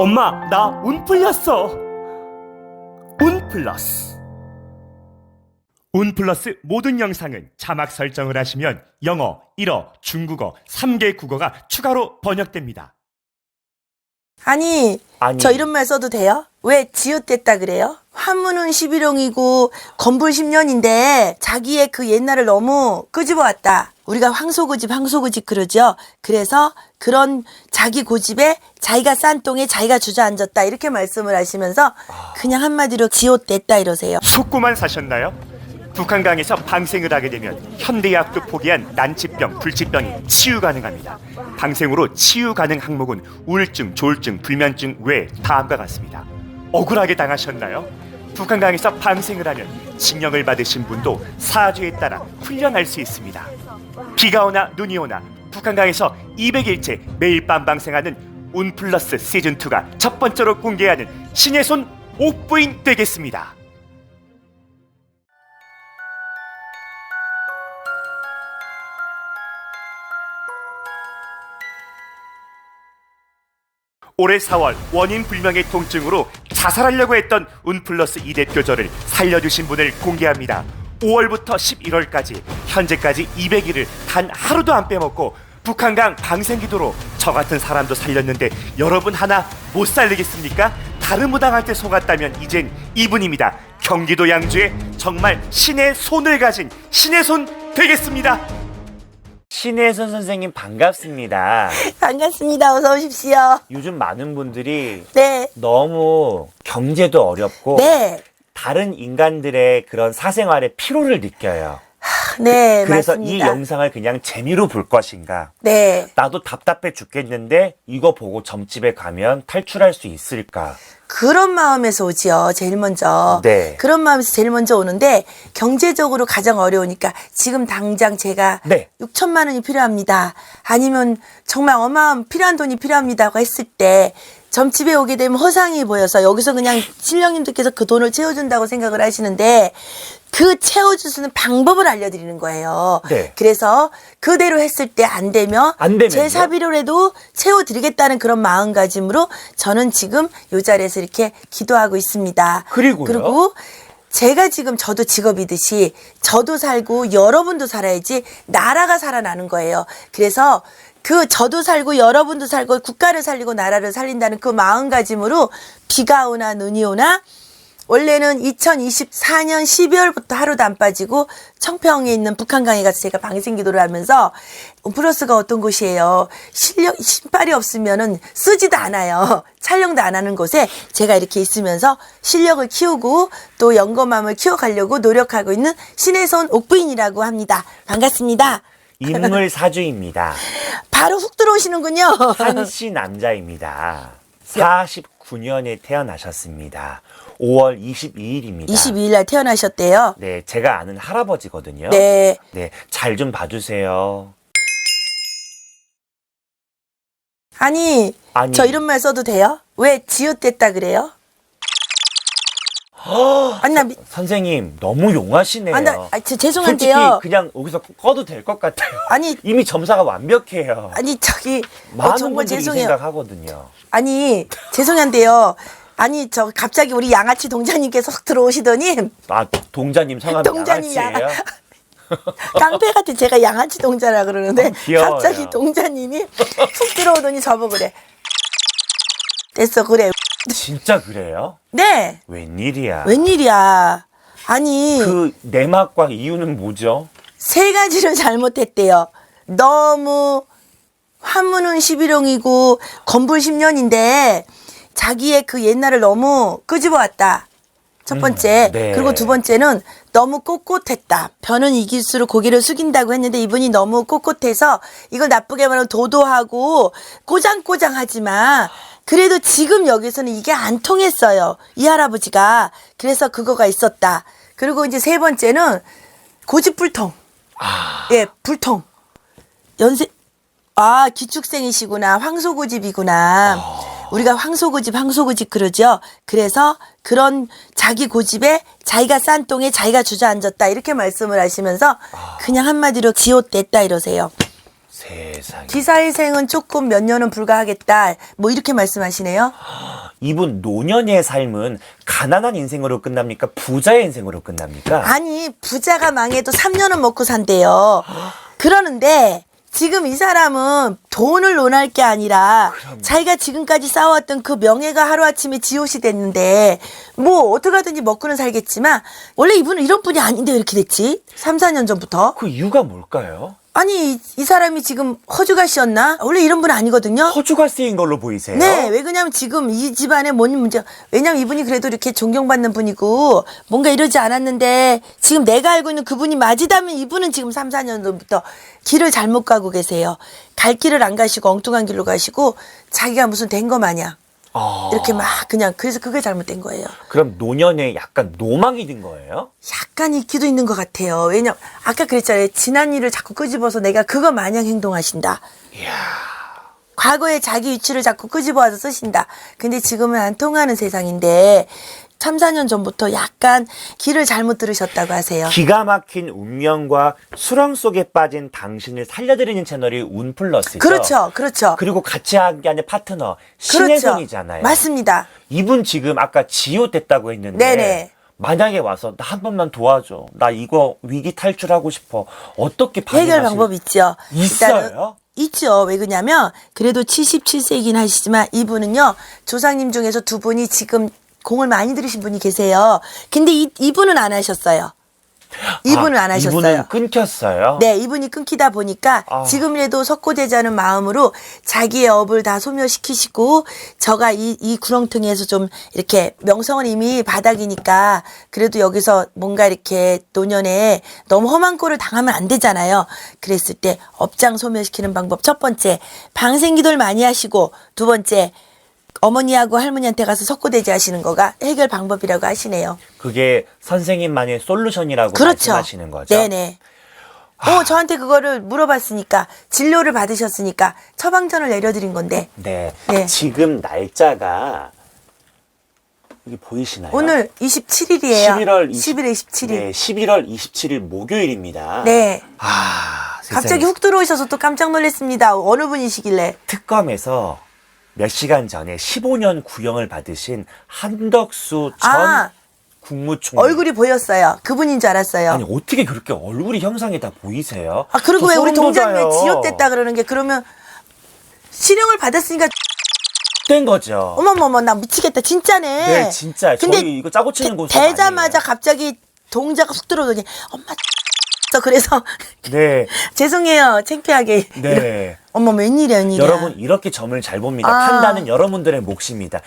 엄마, 나 운 풀렸어. 운 플러스. 운 플러스 모든 영상은 자막 설정을 하시면 영어, 일어, 중국어, 3개 국어가 추가로 번역됩니다. 아니, 저 이런 말 써도 돼요? 왜 지읒댔다 그래요? 화문은 11홍이고 건불 10년인데 자기의 그 옛날을 너무 끄집어왔다. 우리가 황소고집 그러죠. 그래서 그런 자기 고집에 자기가 싼 똥에 자기가 주저앉았다 이렇게 말씀을 하시면서 그냥 한마디로 지읒댔다 이러세요. 속고만 사셨나요? 북한강에서 방생을 하게 되면 현대의학도 포기한 난치병, 불치병이 치유 가능합니다. 방생으로 치유 가능 항목은 우울증, 조울증, 불면증 외 다음과 같습니다. 억울하게 당하셨나요? 북한강에서 방생을 하면 징역을 받으신 분도 사주에 따라 훈련할 수 있습니다. 비가 오나 눈이 오나 북한강에서 200일째 매일 밤 방생하는 운 플러스 시즌2가 첫 번째로 공개하는 신의 손 옥부인 되겠습니다. 올해 4월 원인 불명의 통증으로 자살하려고 했던 운 플러스 2대 표절을 살려주신 분을 공개합니다. 5월부터 11월까지 현재까지 200일을 단 하루도 안 빼먹고 북한강 방생기도로 저 같은 사람도 살렸는데 여러분 하나 못 살리겠습니까? 다른 무당한테 속았다면 이젠 이분입니다. 경기도 양주에 정말 신의 손을 가진 신의 손 되겠습니다. 신의 손 선생님 반갑습니다. 반갑습니다. 어서 오십시오. 요즘 많은 분들이 네. 너무 경제도 어렵고 네. 다른 인간들의 그런 사생활에 피로를 느껴요. 네, 그래서 맞습니다. 이 영상을 그냥 재미로 볼 것인가? 네. 나도 답답해 죽겠는데 이거 보고 점집에 가면 탈출할 수 있을까? 그런 마음에서 오지요. 제일 먼저. 네. 그런 마음에서 제일 먼저 오는데 경제적으로 가장 어려우니까 지금 당장 제가 네. 6천만 원이 필요합니다. 아니면 정말 어마어마한 필요한 돈이 필요합니다고 했을 때 점집에 오게 되면 허상이 보여서 여기서 그냥 신령님들께서 그 돈을 채워준다고 생각을 하시는데 그 채워줄 수 있는 방법을 알려드리는 거예요. 네. 그래서 그대로 했을 때 안 되면 제 사비로라도 채워드리겠다는 그런 마음가짐으로 저는 지금 이 자리에서 이렇게 기도하고 있습니다. 그리고요? 그리고 제가 지금 저도 직업이듯이 저도 살고 여러분도 살아야지 나라가 살아나는 거예요. 그래서 그 저도 살고 여러분도 살고 국가를 살리고 나라를 살린다는 그 마음가짐으로 비가 오나 눈이 오나 원래는 2024년 12월부터 하루도 안 빠지고 청평에 있는 북한강에 가서 제가 방생기도를 하면서 플러스가 어떤 곳이에요. 신발이 없으면은 쓰지도 않아요. 촬영도 안 하는 곳에 제가 이렇게 있으면서 실력을 키우고 또 영검함을 키워가려고 노력하고 있는 신의 손 옥부인이라고 합니다. 반갑습니다. 인물 사주입니다. 바로 훅 들어오시는군요. 한씨 남자입니다. 49년에 태어나셨습니다. 5월 22일입니다. 22일 날 태어나셨대요. 네, 제가 아는 할아버지거든요. 네. 네, 잘 좀 봐주세요. 아니, 저 이런 말 써도 돼요? 왜 지읒댔다 그래요? 아니, 나 선생님, 너무 용하시네요. 죄송한데요. 솔직히 그냥 여기서 꺼도 될 것 같아요. 아니, 이미 점사가 완벽해요. 아니, 많은 정말 분들이 죄송해요. 이 생각하거든요. 아니, 죄송한데요. 아니, 저 갑자기 우리 양아치 동자님께서 확 들어오시더니 아, 동자님 성함이 동자님 양아치예요? 깡패 같은 제가 양아치 동자라 그러는데 귀여워요. 갑자기 동자님이 훅 들어오더니 저보고래. 됐어, 그래. 진짜 그래요? 네. 웬일이야? 웬일이야. 아니. 그 내막과 이유는 뭐죠? 세 가지를 잘못했대요. 너무 화문은 11홍이고 건불 10년인데 자기의 그 옛날을 너무 끄집어왔다. 첫 번째. 네. 그리고 두 번째는 너무 꼿꼿했다. 변은 이길수록 고개를 숙인다고 했는데 이분이 너무 꼿꼿해서 이걸 나쁘게 말하면 도도하고 꼬장꼬장하지만 그래도 지금 여기서는 이게 안 통했어요. 이 할아버지가. 그래서 그거가 있었다. 그리고 이제 세 번째는 고집불통. 예, 불통. 기축생이시구나. 황소고집이구나. 우리가 황소고집 그러죠. 그래서 그런 자기 고집에 자기가 싼 똥에 자기가 주저앉았다. 이렇게 말씀을 하시면서 그냥 한마디로 지읒댔다 이러세요. 세상에. 기사일생은 조금 몇 년은 불가하겠다. 뭐 이렇게 말씀하시네요. 이분 노년의 삶은 가난한 인생으로 끝납니까? 부자의 인생으로 끝납니까? 아니 부자가 망해도 3년은 먹고 산대요. 그러는데 지금 이 사람은 돈을 논할 게 아니라 자기가 지금까지 쌓아왔던 그 명예가 하루아침에 지옷이 됐는데 뭐 어떻게 하든지 먹고는 살겠지만 원래 이분은 이런 분이 아닌데 왜 이렇게 됐지? 3, 4년 전부터. 그 이유가 뭘까요? 아니 이 사람이 지금 허주가시였나? 원래 이런 분 아니거든요. 허주가 쓰인 걸로 보이세요? 네, 왜 그러냐면 지금 이 집안에 뭔 문제, 왜냐면 이분이 그래도 이렇게 존경받는 분이고 뭔가 이러지 않았는데 지금 내가 알고 있는 그분이 맞이다면 이분은 지금 3, 4년 전부터 길을 잘못 가고 계세요. 갈 길을 안 가시고 엉뚱한 길로 가시고 자기가 무슨 된 거 마냥 이렇게 막 그냥 그래서 그게 잘못된 거예요. 그럼 노년에 약간 노망이 든 거예요? 약간 있기도 있는 것 같아요. 왜냐면 아까 그랬잖아요. 지난 일을 자꾸 끄집어서 내가 그거 마냥 행동하신다. 과거에 자기 위치를 자꾸 끄집어와서 쓰신다. 근데 지금은 안 통하는 세상인데 3, 4년 전부터 약간 길을 잘못 들으셨다고 하세요. 기가 막힌 운명과 수렁 속에 빠진 당신을 살려드리는 채널이 운플러스죠. 그렇죠. 그렇죠. 그리고 같이 하는 게 아니라 파트너 그렇죠. 신혜선이잖아요. 맞습니다. 이분 지금 아까 지호 됐다고 했는데 네네. 만약에 와서 나 한 번만 도와줘. 나 이거 위기 탈출하고 싶어. 어떻게 해결 방법 있죠. 일단은 있어요? 있죠. 왜 그러냐면 그래도 77세이긴 하시지만 이분은요. 조상님 중에서 두 분이 지금 공을 많이 들으신 분이 계세요. 근데 이분은 안 하셨어요. 이분은 안 하셨어요. 이분은 끊겼어요? 네, 이분이 끊기다 보니까 지금이라도 석고되자는 마음으로 자기의 업을 다 소멸시키시고 저가 이 구렁텅이에서 좀 이렇게 명성은 이미 바닥이니까 그래도 여기서 뭔가 이렇게 노년에 너무 험한 꼴을 당하면 안 되잖아요. 그랬을 때 업장 소멸시키는 방법 첫 번째 방생기도를 많이 하시고 두 번째 어머니하고 할머니한테 가서 석고대지 하시는 거가 해결 방법이라고 하시네요. 그게 선생님만의 솔루션이라고 그렇죠. 말씀하시는 거죠? 네네. 저한테 그거를 물어봤으니까 진료를 받으셨으니까 처방전을 내려드린 건데 네. 네. 지금 날짜가 이게 보이시나요? 오늘 27일이에요. 11월 27일. 네, 11월 27일 목요일입니다. 네. 세상에. 갑자기 훅 들어오셔서 또 깜짝 놀랐습니다. 어느 분이시길래. 특검에서 몇 시간 전에 15년 구형을 받으신 한덕수 전 국무총리. 얼굴이 보였어요. 그분인 줄 알았어요. 아니 어떻게 그렇게 얼굴이 형상이 다 보이세요? 그리고 저 왜 우리 소름 동장면 돋아요. 지읒됐다 그러는 게 그러면 실형을 받았으니까 된 거죠. 어머머머 나 미치겠다 진짜네. 네, 진짜. 근데 저희 이거 짜고 치는 곳은 되자마자 아니에요. 갑자기 동자가 훅 들어오더니 엄마 그래서 네. 죄송해요 창피하게. 네. 어머 웬일이야 웬일이야. 여러분 이렇게 점을 잘 봅니다. 판단은 여러분들의 몫입니다.